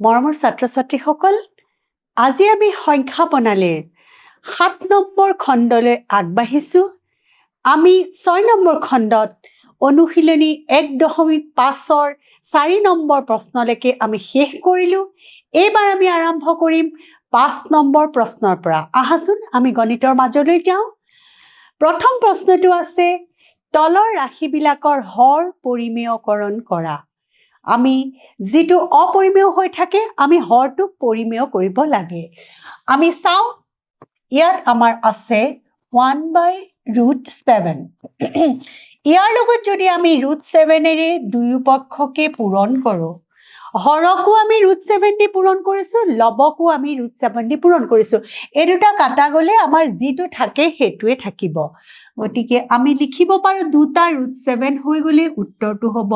মৰমৰ ছাত্ৰ-ছাত্ৰীসকল, আজি আমি সংখ্যা প্ৰণালীৰ 7 নম্বৰ খণ্ডলৈ আগবাঢ়িছোঁ। আমি 6 নম্বৰ খণ্ডত অনুশীলনী 1.5ৰ 4 নম্বৰ প্ৰশ্নলৈকে আমি শেষ কৰিলোঁ। এইবাৰ আমি আৰম্ভ কৰিম 5 নম্বৰ প্ৰশ্নৰ পৰা। আহাচোন আমি গণিতৰ মাজলৈ যাওঁ। প্ৰথম প্ৰশ্নটো আছে তলৰ ৰাশিবিলাকৰ হৰ পৰিমেয়কৰণ কৰা। আমি যেটো অপৰিমেয় হৈ থাকে আমি হৰটো পৰিমেয় কৰিব লাগে। আমি চাওঁ ইয়াত আমাৰ আছে 1/√7 ইয়াৰ লগত যদি আমি √7ৰে দুয়োপক্ষকে পূৰণ কৰোঁ, হৰকো আমি √7 দি পূৰণ কৰিছোঁ, লবকো আমি √7 দি পূৰণ কৰিছোঁ। এই দুটা কাটা গ'লে আমাৰ যিটো থাকে সেইটোৱে থাকিব। গতিকে আমি লিখিব পাৰোঁ দুটা √7 হৈ গ'লে উত্তৰটো হ'ব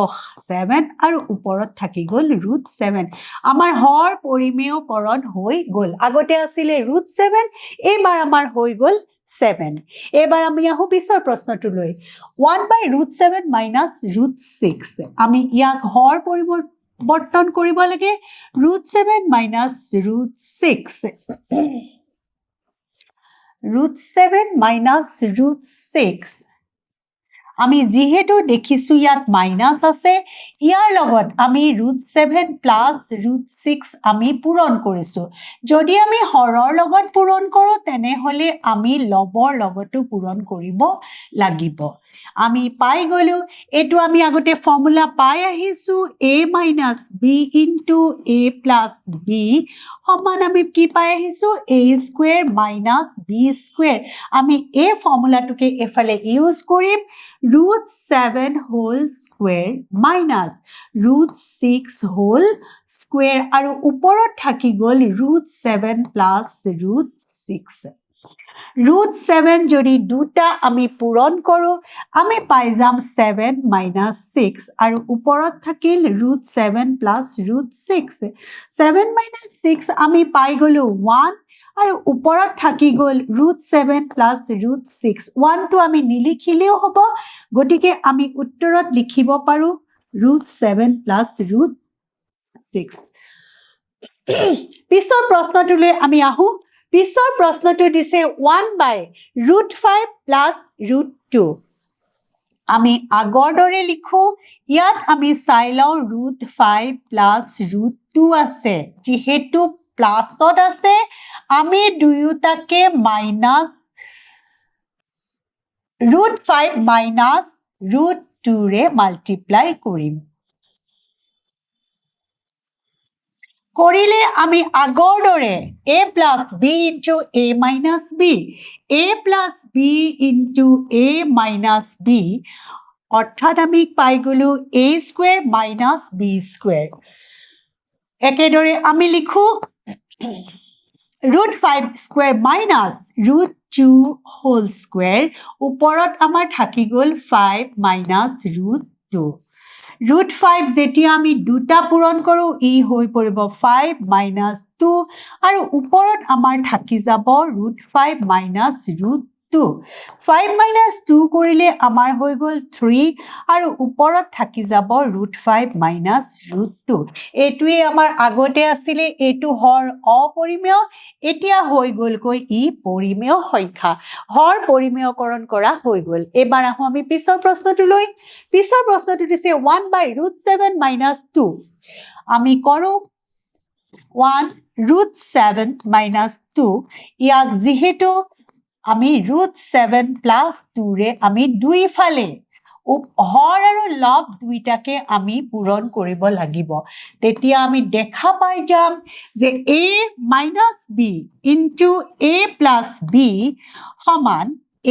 7 আৰু ওপৰত থাকি গ'ল √7। আমাৰ হৰ পৰিমেয়কৰণ হৈ গ'ল। আগতে আছিলে √7, এইবাৰ আমাৰ হৈ গ'ল 7। এইবাৰ আমি আহোঁ পিছৰ প্ৰশ্নটোলৈ। 1/√7 মাইনাছ √6। আমি ইয়াক হৰ পৰিৱৰ্তন কৰিব লাগে। √7 মাইনাছ √6 √7 মাইনাছ √6। আমি যিহেতু দেখিছোঁ ইয়াত মাইনাছ আছে, ইয়াৰ লগত আমি √7 প্লাছ √6 আমি পূৰণ কৰিছোঁ। যদি আমি হৰৰ লগত পূৰণ কৰোঁ তেনেহ'লে আমি লবৰ লগতো পূৰণ কৰিব লাগিব। আমি পাই গ'লোঁ, এইটো আমি আগতে ফৰ্মুলা পাই আহিছোঁ, a minus b into a plus b সমান আমি কি পাই আহিছোঁ a square minus b square. আমি এই ফৰ্মুলাটোকে এইফালে ইউজ কৰিম। √7 whole square minus √6 whole square আৰু ওপৰত থাকি গ'ল √7 প্লাছ √6। √7 যদি দুটা আমি পূৰণ কৰোঁ আমি পাই যাম 7 মাইনাছ 6 আৰু ওপৰত থাকিল √7 প্লাছ √6। 7 মাইনাছ 6 আমি পাই গ'লোঁ 1 আৰু ওপৰত থাকি গ'ল √7 প্লাছ √6। 1টো আমি নিলিখিলেও হ'ব, গতিকে আমি উত্তৰত লিখিব পাৰোঁ √7 প্লাছ √6। পিছৰ প্ৰশ্নটোলৈ আমি আহোঁ। পিছৰ প্ৰশ্নটো দিছে 1/√5 প্লাছ √2। আমি আগৰ দৰে লিখোঁ, ইয়াত আমি চাই লওঁ √5 প্লাছ √2 আছে। যিহেতু প্লাছত আছে আমি দুয়োটাকে মাইনাছ √5 মাইনাছ √2ৰে মাল্টিপ্লাই কৰিম। কৰিলে আমি আগৰ দৰে a plus b into a minus b, a plus b into a minus b, অৰ্থাৎ আমি পাই গ'লোঁ a square minus b square. একেদৰে আমি লিখোঁ √5 স্কুৱেৰ মাইনাছ √2 হোল স্কুৱেৰ, ওপৰত আমাৰ থাকি গ'ল 5 মাইনাছ √2। √5 যেতিয়া আমি দুটা পূৰণ কৰোঁ ই হৈ পৰিব 5 মাইনাছ 2 আৰু ওপৰত আমাৰ থাকি যাব √5 মাইনাছ √2। 5 মাইনাছ 2 কৰিলে আমাৰ হৈ গ'ল 3 আৰু ওপৰত থাকি যাব √5 মাইনাছ √2। এইটোৱে আমাৰ আগতে আছিলে, এইটো হৰ অপৰিমেয়, এতিয়া হৈ গ'লগৈ ই পৰিমেয় সংখ্যা। হৰ পৰিমেয়কৰণ কৰা হৈ গ'ল। এইবাৰ আহোঁ আমি পিছৰ প্ৰশ্নটোলৈ। পিছৰ প্ৰশ্নটো দিছে 1/√7 মাইনাছ 2। আমি কৰোঁ 1/√7 মাইনাছ 2। ইয়াক যিহেতু আমি √7 প্লাছ 2ৰে আমি দুইফালে হৰ আৰু লব দুইটাকে আমি পূৰণ কৰিব লাগিব। তেতিয়া আমি দেখা পাই যাম যে a minus b into a plus b সমান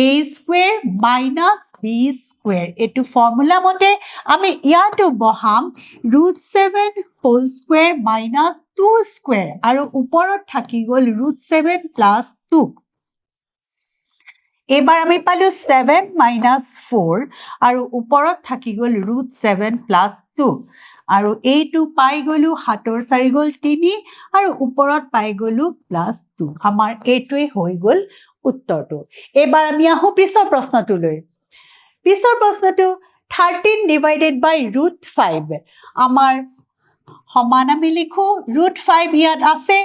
a square minus b square. এইটো ফৰ্মুলা মতে আমি ইয়াতো বহাম √7 হোল স্কুৱেৰ মাইনাছ 2 স্কুৱেৰ আৰু ওপৰত থাকি গ'ল √7 প্লাছ 2। এইবাৰ আমি পালোঁ 7 মাইনাছ 4 আৰু ওপৰত থাকি গ'ল √7 প্লাছ 2 আৰু এইটো পাই গ'লোঁ 7ৰ 4 গ'ল 3 আৰু ওপৰত পাই গ'লোঁ প্লাছ 2। আমাৰ এইটোৱে হৈ গ'ল উত্তৰটো। এইবাৰ আমি আহোঁ পিছৰ প্ৰশ্নটোলৈ। পিছৰ প্ৰশ্নটো 13 ডিভাইডেড বাই √5। আমাৰ সমান আমি লিখো √5 ইয়াত আছে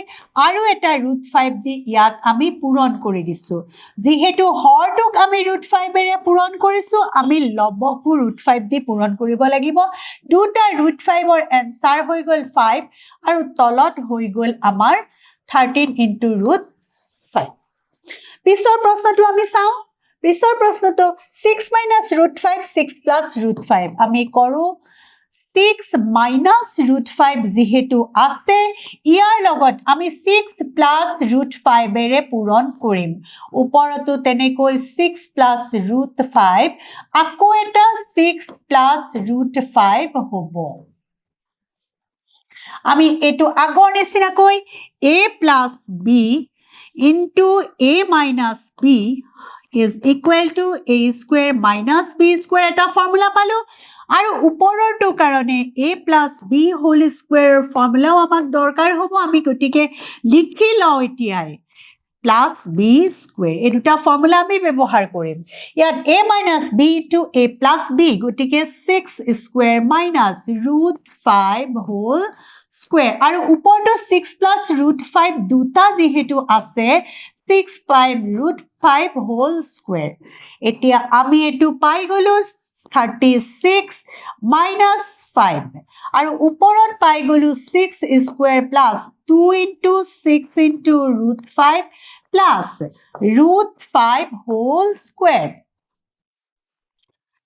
আৰু এটা √5 দি ইয়াক আমি পূৰণ কৰি দিছো যেহেতু হৰটোক আমি √5 এৰে পূৰণ কৰিছো আমি লবকো √5 দি পূৰণ কৰিব লাগিব দুটা √5 ৰ এনসাৰ হৈ গল 5 আৰু তলত হৈ গল আমাৰ 13 into √5 পিছৰ প্ৰশ্নটো আমি চাওঁ পিছৰ প্ৰশ্নটো 6 minus √5 6 plus √5 আমি কৰো 6 minus √5 যেহেতু আছে ইয়াৰ লগত আমি 6 plus √5 এৰে পূৰণ কৰিম ওপৰতো তেনেকৈ 6 plus √5 আকৌ এটা 6 plus √5 হ'ব আমি এটো আগৰ নিচিনাকৈ a plus b into a minus b is equal to a square minus b square এটা ফৰ্মুলা পালো আৰু ওপৰৰটো কাৰণে a plus b whole square ফৰ্মুলাও আমাক দৰকাৰ হ'ব আমি গতিকে লিখি লওঁ এতিয়াই plus b square এই দুটা ফৰ্মুলা আমি ব্যৱহাৰ কৰিম ইয়াত a minus b to a plus b গতিকে 6 square minus √5 whole square আৰু ওপৰটো 6 plus √5 দুটা যেহেতু আছে 6 5 √5 whole square এতিয়া আমি এটো পাই গলো 36 minus 5 আৰু ওপৰত পাই গলো 6 square plus 2 into 6 into √5 plus √5 whole square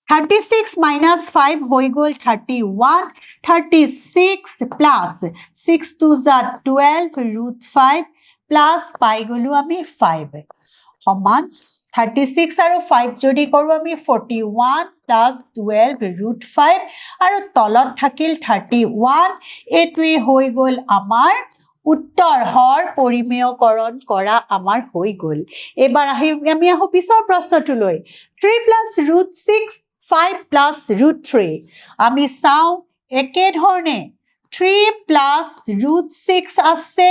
36 minus 5 হৈ গল 31 36 plus 6 to the 12 √5 plus পাই গলো আমি 5 সমান 36 আৰু 5 যদি কৰো আমি 41 plus 12 √5 আৰু তলত থাকিল 31 এটোই হৈ গল আমাৰ উত্তৰ হৰ পৰিমেয়কৰণ কৰা আমাৰ হৈ গল এবাৰ আমি আহো পিছৰ প্ৰশ্নটোলৈ 3 plus √6 5 plus √3 আমি চাও একে ধৰণে 3 plus √6 আছে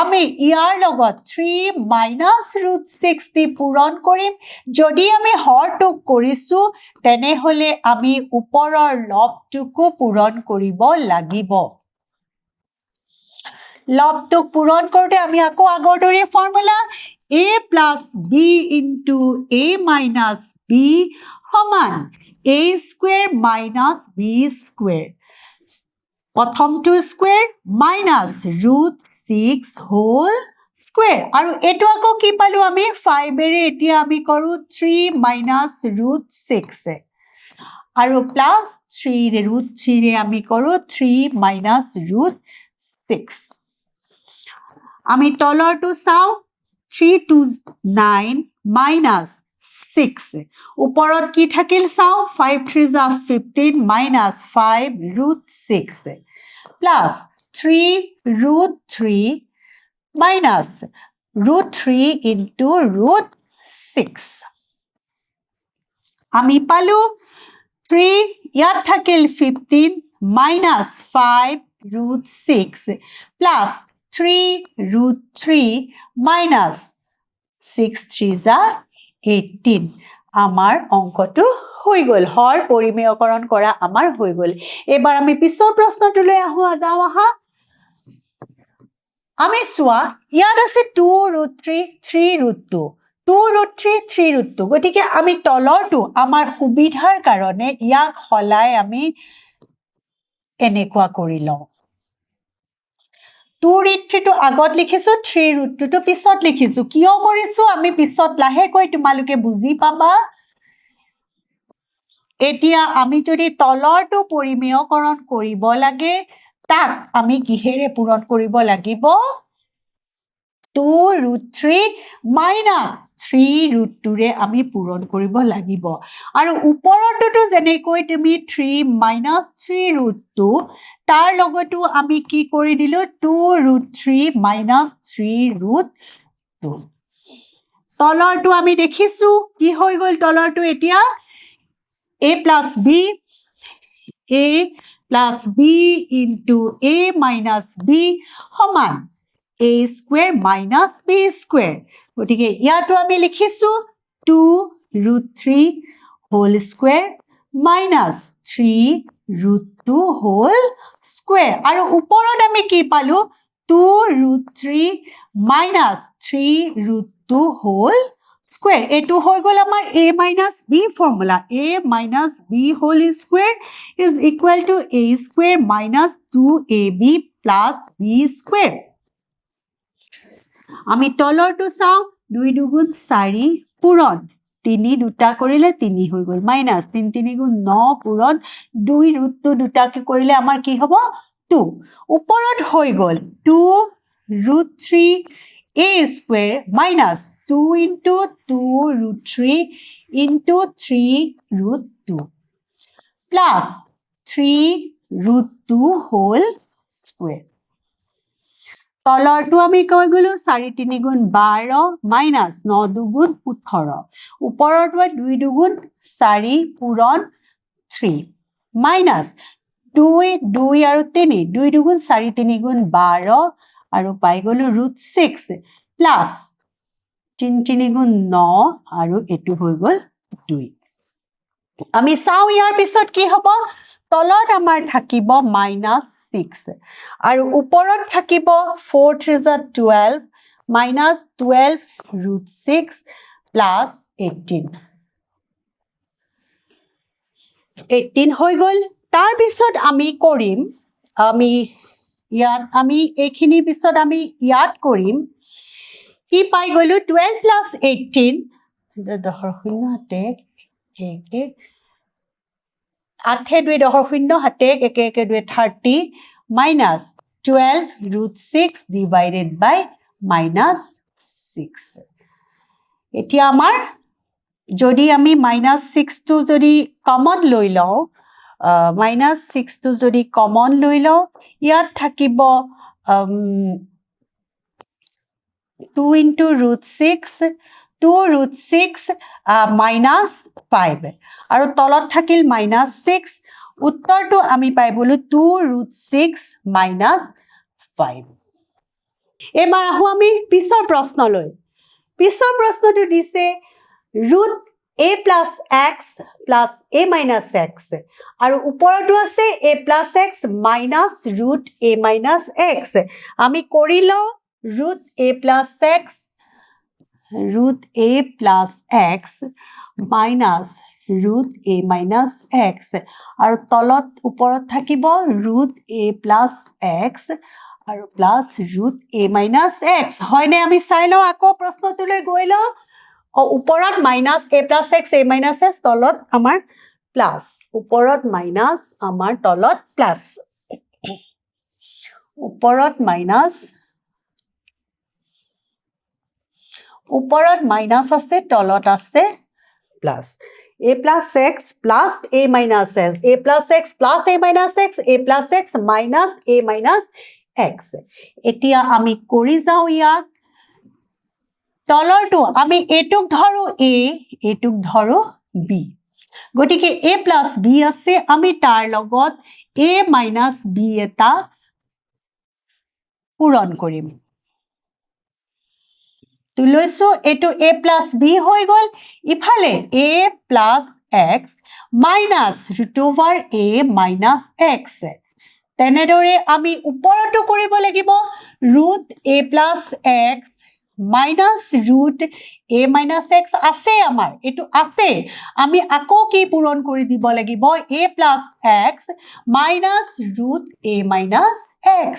আমি ইয়াৰ লগত 3 minus √6 দি পূৰণ কৰিম যদি আমি হৰটোক কৰিছো তেনেহলে আমি ওপৰৰ লবটোকো পূৰণ কৰিব লাগিব লবটোক পূৰণ কৰোতে আমি আকৌ আগৰ দৰে formula a plus b into a minus b সমান a square minus b square প্ৰথমটো স্কয়াৰ minus √6 whole square আৰু এটো আকৌ কি পালো আমি 5 এৰে এতিয়া আমি কৰো 3 minus √6 আৰু plus 3 ৰে √3 ৰে আমি কৰো 3 minus √6 আমি তলৰটো চাও 3 to 9 minus 6 ওপৰত কি থাকিল চাও 5 3 is 15 minus 5 √6 plus 3 √3 minus √3 into √6 আমি পালো 3 ইয়াত থাকিল 15 minus 5 √6 plus 3 √3 minus 6 3 is 18 আমাৰ অংকটো হৈ গল হৰ পৰিমেয়কৰণ কৰা আমাৰ হৈ গল এবাৰ আমি পিছৰ প্ৰশ্নটোলৈ যাও আহা আমি সোৱা ইয়াত আছে 2 √3 3 √2 2 √3 3 √2 গতিকে আমি তলৰটো আমাৰ সুবিধাৰ কাৰণে ইয়াক হলাই আমি এনেকুৱা কৰি লওঁ 2 √3 টো আগত লিখিছো 3 √2 টো পিছত লিখিছো কিয় কৰিছো আমি পিছত লাহেকৈ তোমালোকে বুজি পাবা এতিয়া আমি যদি তলৰটো পৰিমেয়কৰণ কৰিব লাগে তাক আমি কিহেৰে পূৰণ কৰিব লাগিব 2 √3 minus 3 √2 ৰে আমি পূৰণ কৰিব লাগিব আৰু ওপৰৰটো যেনেকৈ তুমি 3 minus 3 √2 তাৰ লগতো আমি কি কৰি দিলো 2 √3 minus 3 √2 তলৰটো আমি দেখিছো কি হৈ গল তলৰটো এতিয়া a plus b into a minus b সমান a square minus b square গতিকে ইয়াতো আমি লিখিছো 2 √3 whole square minus 3 √2 whole square আৰু ওপৰত আমি কি পালো 2√3 minus 3√2 হোল স্কুৱেৰ এইটো হৈ গ'ল আমাৰ a minus b formula a minus b whole square is equal to a square minus 2ab plus b square আমি তলৰটো চাওঁ 2 2 4 পূৰণ 3 দুটা কৰিলে 3 হৈ গ'ল মাইনাস 3 3 গুণ 9 পূৰণ 2 √2 দুটাকে কৰিলে আমাৰ কি হ'ব 2 ওপৰত হৈ গ'ল 2√3 a square minus 2 into 2√3 into 3√2 plus 3√2 whole square তলৰটো আমি কৈ গ'লো 4 3 গুণ 12 মাইনাস 9 2 গুণ 18 ওপৰত 2 2 গুণ 4 পূৰণ 3 মাইনাস 2 2 আৰু 3 2 2 গুণ 4 3 গুণ 12 আৰু পাই গ'লো √6 প্লাস 3 3 গুণ 9 আৰু এটো হৈ গ'ল 2 আমি চাও ইয়াৰ পিছত কি হ'ব তলত আমাৰ থাকিব -6 আৰু ওপৰত থাকিব 4 3 12 -12 √6 plus 18 হৈ গ'ল তাৰ পিছত আমি কৰিম আমি এইখিনি পিছত আমি ইয়াত কৰিম কি পাই গ'লো 12 plus 18 দহৰ শূন্য হাতে একে 8 2 দহৰ শূন্য হাতে একে একে 2 30 minus 12 √6 divided by -6 এতিয়া আমাৰ যদি আমি -6 টো যদি কমন লৈ লওঁ -6 টো যদি কমন লৈ লওঁ ইয়াত থাকিব 2 into √6 2√6 minus 5 আৰু তলত থাকিল -6 উত্তৰটো আমি পাই বলো 2√6 minus 5 এবাৰ আহো আমি পিছৰ প্ৰশ্নলৈ পিছৰ প্ৰশ্নটো দিছে √a plus x plus a minus x আৰু ওপৰটো আছে a plus x minus √a minus x আমি কৰি লওঁ √a plus x √a plus x minus √a minus x আৰু তলত ওপৰত থাকিব √a plus x আৰু প্লাস √a minus x হয়নে আমি চাই লওঁ আকৌ প্ৰশ্নটোলৈ গৈ লওঁ ওপৰত -a plus x a minus x তলত আমাৰ প্লাস ওপৰত মাইনাস আমাৰ তলত প্লাস ওপৰত মাইনাস আছে তলত আছে plus a plus x plus a minus x a plus x plus a minus x a plus x minus a minus x এতিয়া আমি কৰি যাও ইয়াক তলৰটো আমি এটুক ধৰো a এটুক ধৰো b গটিকে a plus b আছে আমি তাৰ লগত a minus b এটা পূৰণ কৰিম তুলৈছো এটো a plus b হৈ গল ইফালে a plus x minus √a minus x তেনেদৰে আমি ওপৰটো কৰিব লাগিব √a plus x minus √a minus x আছে আমাৰ এটো আছে আমি আকৌ কি পূৰণ কৰি দিব লাগিব a plus x minus √a minus x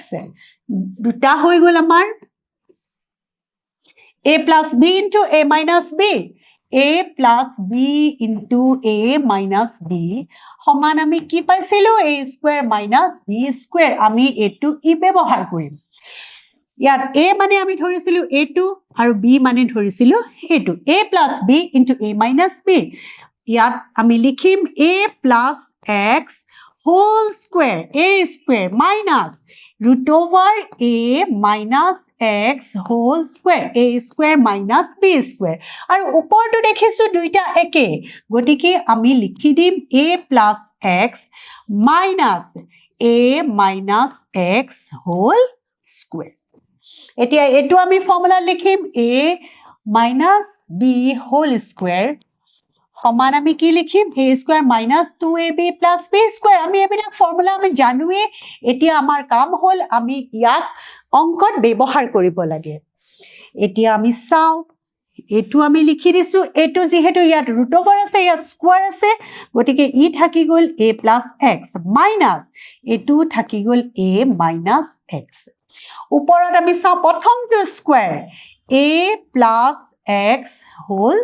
দুটা হৈ গ'ল আমাৰ a plus b into a minus b a plus b into a minus b সমান আমি কি পাইছিলো a square minus b square আমি এটো ই ব্যৱহাৰ কৰিম ইয়াত a মানে আমি ধৰিছিলো a2 আৰু b মানে ধৰিছিলো a2 a plus b into a minus b ইয়াত আমি লিখিম a plus x whole square a square minus √a minus x whole square a square minus b square আৰু ওপৰটো দেখিছো দুইটা একে গটিকে আমি লিখি দিম a plus x minus a minus x whole square এতিয়া এটো আমি ফৰ্মুলা লিখিম a minus b whole square সমান আমি কি লিখিম a square minus 2ab plus b square আমি এইবিলাক ফৰ্মুলা আমি জানোৱে এতিয়া আমাৰ কাম হ'ল আমি ইয়াক অংকত ব্যৱহাৰ কৰিব লাগে এতিয়া আমি চাও এটু আমি লিখি দিছো এটু যেহেতু ইয়াত ৰুট ওভাৰ আছে ইয়াত স্কয়াৰ আছে গটিকে ই থাকি গল a + x মাইনাস এটু থাকি গল a - x ওপৰত আমি চাও প্ৰথমটো square a + x whole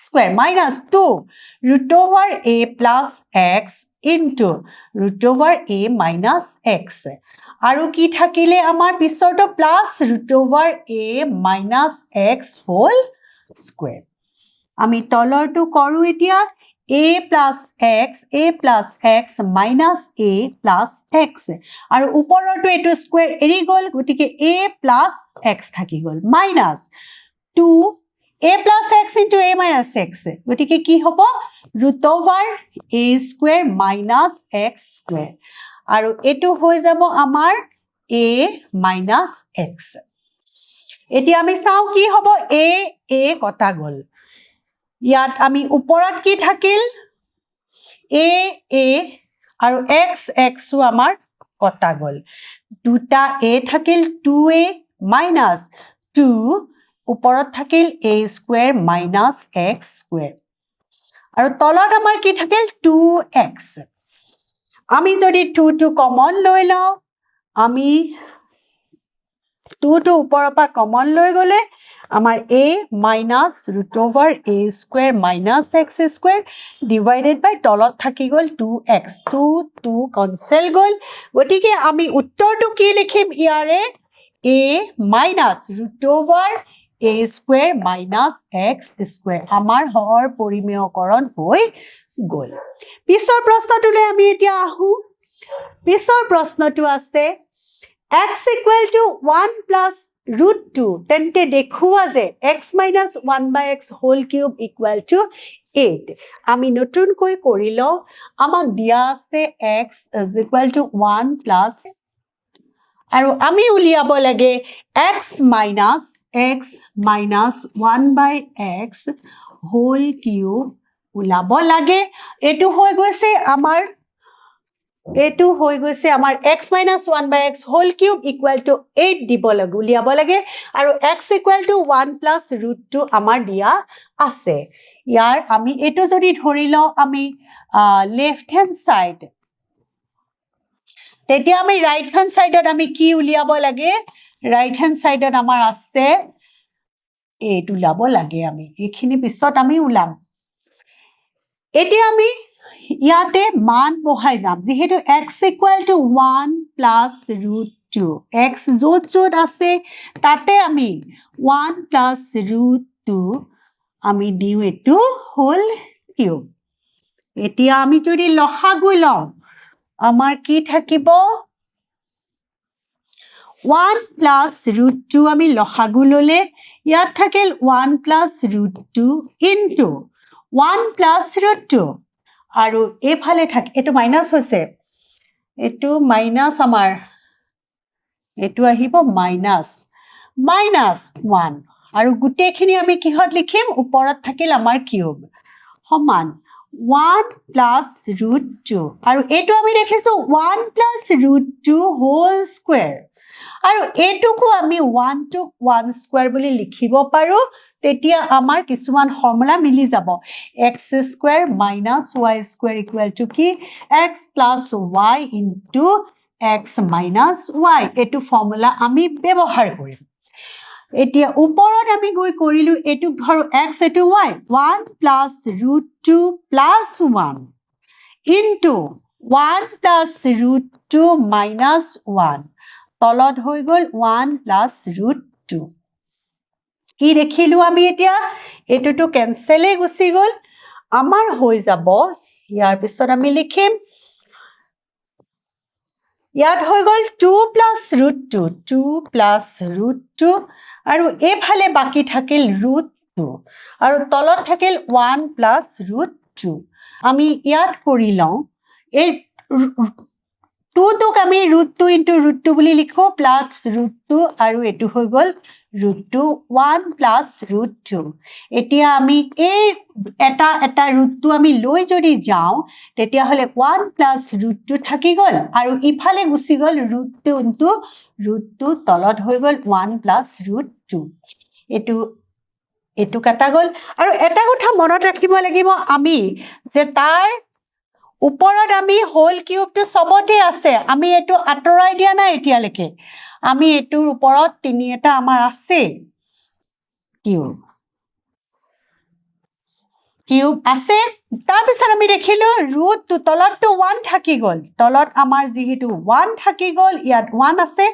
square minus 2 root over a plus x into root over a minus x আৰু কি থাকিলে আমাৰ পিছৰটো plus root over a minus x whole square আমি তলৰটো কৰো এতিয়া a plus x minus a plus x আৰু ওপৰৰটো এটো square এৰি গল গটিকে a plus x থাকি গল minus 2 a plus x into a minus x গটিকে কি হ'ব root over a square minus x square আৰু এটো হৈ যাব আমাৰ a minus x এতিয়া আমি চাও কি হ'ব a কটা গল ইয়াত আমি ওপৰত কি থাকিল a আৰু x ও আমাৰ কটা গল দুটা a থাকিল 2a minus 2 ওপৰত থাকিল a square minus x square আৰু তলত আমাৰ কি থাকিল 2x আমি যদি 2 টো কমন লৈ লও আমি 2 টো ওপৰৰ পৰা কমন লৈ গলে আমাৰ a minus root over a square minus x square divided by তলত থাকি গল 2x 2 cancel গল গটিকে আমি উত্তৰটো কি লিখিম ইয়াৰে a minus root over a square minus x square আমাৰ হৰ পৰিমেয়কৰণ হৈ গল পিছৰ প্ৰশ্নটোলৈ আমি এতিয়া আহো পিছৰ প্ৰশ্নটো আছে x equal to 1 plus root 2 তেন্তে দেখুৱা যে x minus 1 by x whole cube equal to 8 আমি নতুনকৈ কৰি লও আমাক দিয়া আছে x is equal to 1 plus আৰু আমি উলিয়াব লাগে x minus 1 by x whole cube উলাব লাগে এটো হৈ গৈছে আমাৰ x minus 1 by x whole cube equal to 8 দিব লাগে উলিয়াব লাগে আৰু x equal to 1 plus root 2 আমাৰ দিয়া আছে ইয়াৰ আমি এটো যদি ধৰি লও আমি লেফট হ্যান্ড সাইড তেতিয়া আমি ৰাইট হ্যান্ড সাইডত আমি কি উলিয়াব লাগে ৰাইট হ্যান্ড সাইডত আমাৰ আছে এটো উলাব লাগে আমি এখিনি পিছত আমি উলাম এতিয়া আমি ইয়াতে মান বহাই যাম যেহেতু x equal to 1 plus root 2 x যত আছে তাতে আমি 1 plus root 2 আমি দিও এটো হোল কিউব এতিয়া আমি যদি লসাগু লও আমাৰ কি থাকিব 1 plus root 2 আমি লসাগু ললে ইয়াত থাকিল 1 plus root 2 into 1 plus root 2 আৰু এফালে থাক এটো মাইনাস হৈছে এটো মাইনাস আমাৰ এটো আহিব মাইনাস 1 আৰু গুটেখিনি আমি কিহত লিখিম ওপৰত থাকিল আমাৰ কিউব সমান 1 plus root 2 আৰু এটো আমি দেখিছো 1 plus root 2 whole square আৰু এটুকু আমি 1 to 1 square বুলি লিখিব পাৰো তেতিয়া আমাৰ কিছুমান ফৰ্মুলা মিলি যাব x square minus y square equal to কি x plus y into x minus y এটো ফৰ্মুলা আমি ব্যৱহাৰ কৰিম এতিয়া ওপৰত আমি গৈ কৰিলু এটো ধৰো x এটো y 1 plus root 2 plus 1 into 1 plus root 2 minus 1 তলত হৈ গল 1 plus root 2 কি দেখিলু আমি এতিয়া এটোটো ক্যান্সেলে গুছি গল আমাৰ হৈ যাব ইয়াৰ পিছত আমি লিখিম ইয়াত হৈ গল 2 plus root 2 আৰু এফালে বাকি থাকিল root 2 আৰু তলত থাকিল 1 plus root 2 আমি ইয়াত কৰি লও এই 2 টোক আমি √2 ইনটু √2 বুলি লিখো প্লাস √2 আৰু এটো হৈ গল √2 1 প্লাস √2 এতিয়া আমি এই এটা √2 আমি লৈ যদি যাও তেতিয়া হলে 1 প্লাস √2 থাকি গল আৰু ইফালে গুছি গল √2 ইনটু √2 তলত হৈ গল 1 প্লাস √2 এটো কাটা গল আৰু এটা কথা মনত ৰাখিব লাগিব আমি যে তাৰ ওপৰত আমি হোল কিউবটো সবতে আছে আমি এটো আতৰাই দিয়া নাই এতিয়ালৈকে আমি এটোৰ ওপৰত তিনি এটা আমাৰ আছে কিউব আছে তাৰ পিছত আমি দেখিলো √2 তলতটো 1 থাকি গল তলত আমাৰ যেহেতু 1 থাকি গল ইয়াত 1 আছে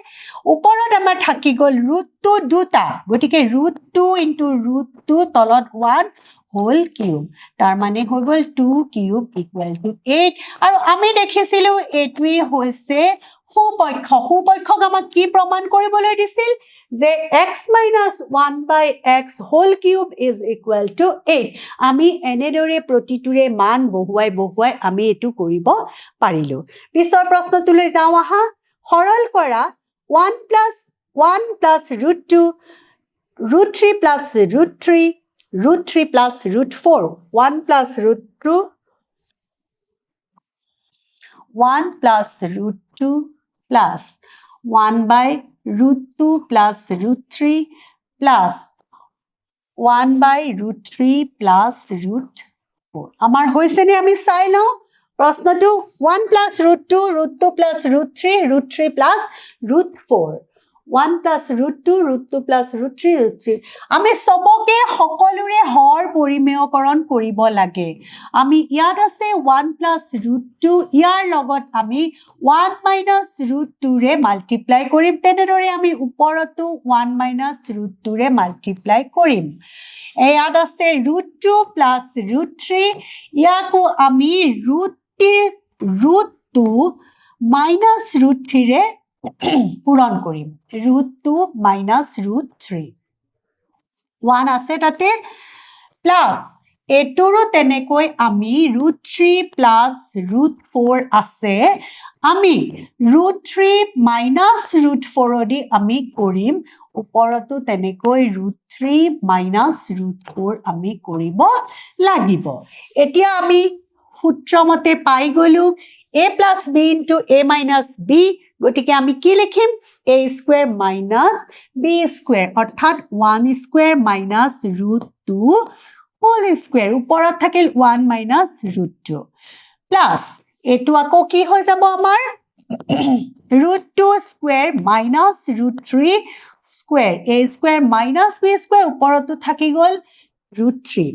ওপৰত আমাৰ থাকি গল √2 দুটা গটিকে √2 ইনটু √2 তলত 1 হোল কিউব তাৰ মানে হৈ গল 2 কিউব ইকুৱেল টু 8 আৰু আমি দেখিছিলো এটোই হৈছে সুপক্ষক আমাক কি প্ৰমাণ কৰিবলৈ দিছিল যে x minus 1 by x whole cube is equal to 8 আমি এনেদৰে প্ৰতিটোৰে মান বহুৱাই আমি এটো কৰিব পাৰিলো পিছৰ প্ৰশ্নটোলৈ যাও আহা সৰল কৰা 1 plus √2 √3 plus √3 plus √4 1 plus √2 1 plus √2 plus 1 by √2 plus √3 plus 1 by √3 plus √4 আমাৰ হৈছে নে আমি চাই লওঁ প্ৰশ্নটো 1 plus √2 √2 plus √3 √3 plus √4 1 plus √2 √2 plus √3 আমি সবকে সকলোৰে হৰ পৰিমেয়কৰণ কৰিব লাগে আমি ইয়াত আছে 1 plus √2 ইয়াৰ লগত আমি 1 minus √2 ৰে মাল্টিপ্লাই কৰিম তেনেদৰে আমি ওপৰতো 1 minus √2 ৰে মাল্টিপ্লাই কৰিম ইয়াত আছে √2 plus √3 ইয়াকো আমি √2 minus √3 ৰে পূৰণ কৰিম √2 minus √3 1 আছে তাতে প্লাস এটোৰো তেনেকৈ আমি √3 plus √4 আছে আমি √3 minus √4 দি আমি কৰিম ওপৰতো তেনেকৈ √3 minus √4 আমি কৰিব লাগিব এতিয়া আমি সূত্ৰমতে পাই গলো a plus b into a minus b গটিকে আমি কি লিখিম a square minus b square অৰ্থাৎ 1 square minus √2 whole square ওপৰত থাকিল 1 minus √2 plus এটো আকৌ কি হৈ যাব আমাৰ √2 square minus √3 square a square minus b square ওপৰতো থাকি গল √3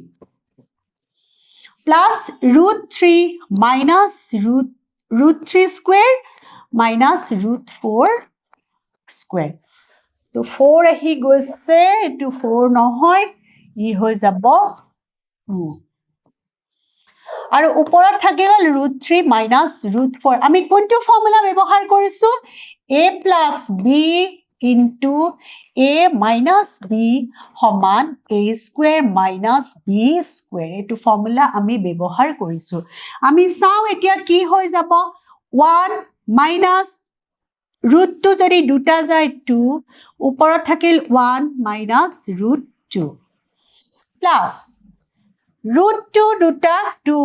plus √3 minus √3 square minus √4 square তো 4 আহি গৈছে এটো 4 নহয় ই হৈ যাব 2 আৰু ওপৰত থাকি গল √3 minus √4 আমি কোনটো ফৰ্মুলা ব্যৱহাৰ কৰিছো a plus b into a minus b সমান a square minus b square এটো ফৰ্মুলা আমি ব্যৱহাৰ কৰিছো আমি চাও এতিয়া কি হৈ যাব 1 minus √2 যদি দুটা যায় 2 ওপৰত থাকিল 1 minus √2 plus √2 দুটা 2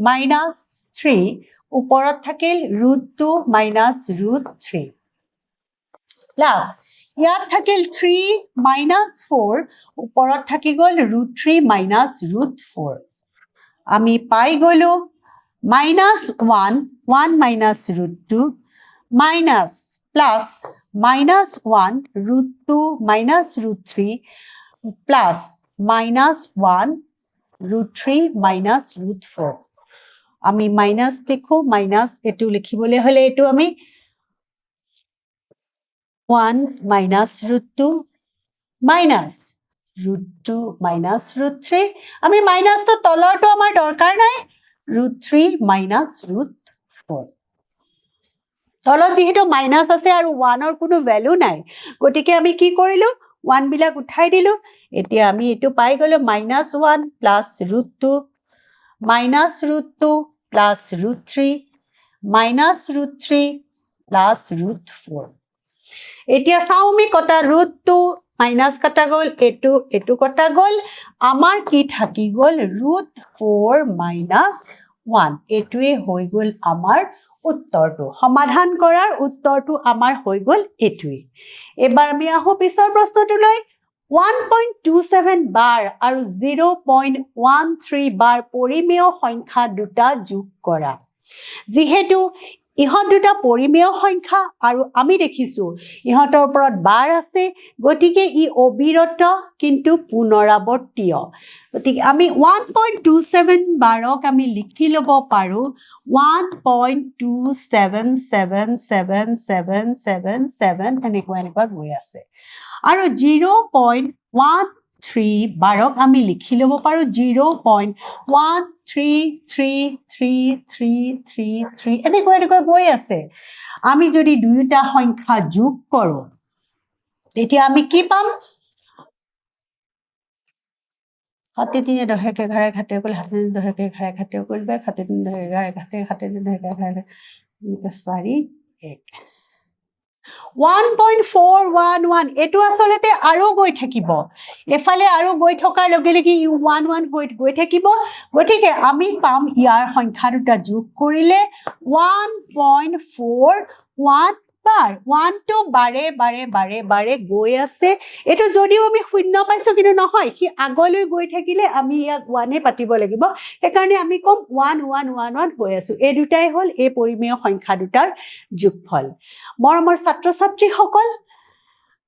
minus 3 ওপৰত থাকিল √2 minus √3 plus ইয়াত থাকিল 3 minus 4 ওপৰত থাকি গল √3 minus √4 আমি পাই গলো minus 1 minus √2 minus plus minus 1 √2 minus √3 plus minus 1 √3 minus √4 আমি মাইনাস লিখো মাইনাস এটো লিখিবলৈ হলে এটো আমি 1 minus √2 minus √2 minus √3 আমি মাইনাস তো তলৰটো আমাৰ দৰকাৰ নাই √3 minus √4 তলত যেহেতু মাইনাস আছে আৰু 1 ৰ কোনো ভ্যালু নাই গটিকে আমি কি কৰিলো 1 বিলাক উঠাই দিলো এতিয়া আমি এটো পাই গলো -1 plus √2 minus √2 plus √3 minus √3 plus root 4 এতিয়া চাওঁ আমি কটা ৰুট 2 মাইনাছ কটা গ'ল এইটো কটা গ'ল আমাৰ কি থাকি গ'ল ৰুট 4 মাইনাছ 1 এইটোৱে হৈ গ'ল আমাৰ উত্তৰটো সমাধান কৰাৰ উত্তৰটো আমাৰ হৈ গ'ল এইটোৱে এবাৰ আমি আহো পিছৰ প্ৰশ্নটোলৈ 1.27 বাৰ আৰু 0.13 বাৰ পৰিমেয় সংখ্যা দুটা যোগ কৰা যিহেতু ইহঁত দুটা পৰিমেয় সংখ্যা আৰু আমি দেখিছো ইহঁতৰ ওপৰত বাৰ আছে গতিকে ই অবিৰত কিন্তু পুনৰাবৰ্তীয় গতিকে আমি 1.27 বাৰক আমি লিখি ল'ব পাৰো 1.2777777 এনেকুৱা গৈ আছে আৰু 0.13 বাৰক আমি লিখি ল'ব পাৰো 0.133333 এনেকুৱা গৈ আছে আমি যদি দুয়োটা সংখ্যা যোগ কৰো তেতিয়া আমি কি পাম 7 3 10 11 ঘাটে গ'ল 7 3 10 11 ঘাটে গ'ল 7 3 10 11 ঘাটে 7 3 10 11 4 1 1.411 এইটো আসলতে আৰু গৈ থাকিব এফালে আৰু গৈ থকাৰ লগে লগে ই 11 হৈ গৈ থাকিব গতিকে আমি পাম ইয়াৰ সংখ্যা দুটা যোগ কৰিলে 1.41 বাৰ 1 টো বাৰে বাৰে বাৰে বাৰে গৈ আছে এইটো যদিও আমি শূন্য পাইছো কিন্তু নহয় কি আগলৈ গৈ থাকিলে আমি ইয়াক 1 পাতিব লাগিব সেইকাৰণে আমি কম 1111 হৈ আছো এই দুটাই হ'ল এই পৰিমেয় সংখ্যা দুটাৰ যোগফল মৰমৰ ছাত্ৰ ছাত্ৰীসকল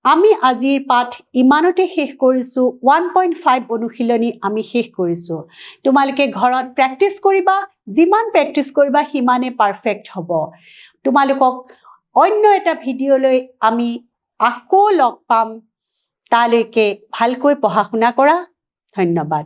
আমি আজিৰ পাঠ ইমানতে শেষ কৰিছো 1.5 অনুশীলনী আমি শেষ কৰিছো তোমালোকে ঘৰত প্ৰেক্টিছ কৰিবা যিমান প্ৰেক্টিছ কৰিবা সিমানে পাৰফেক্ট হ'ব তোমালোকক অন্য এটা ভিডিঅ'লৈ আমি আকৌ লগ পাম তালৈকে ভালকৈ পঢ়া শুনা কৰা ধন্যবাদ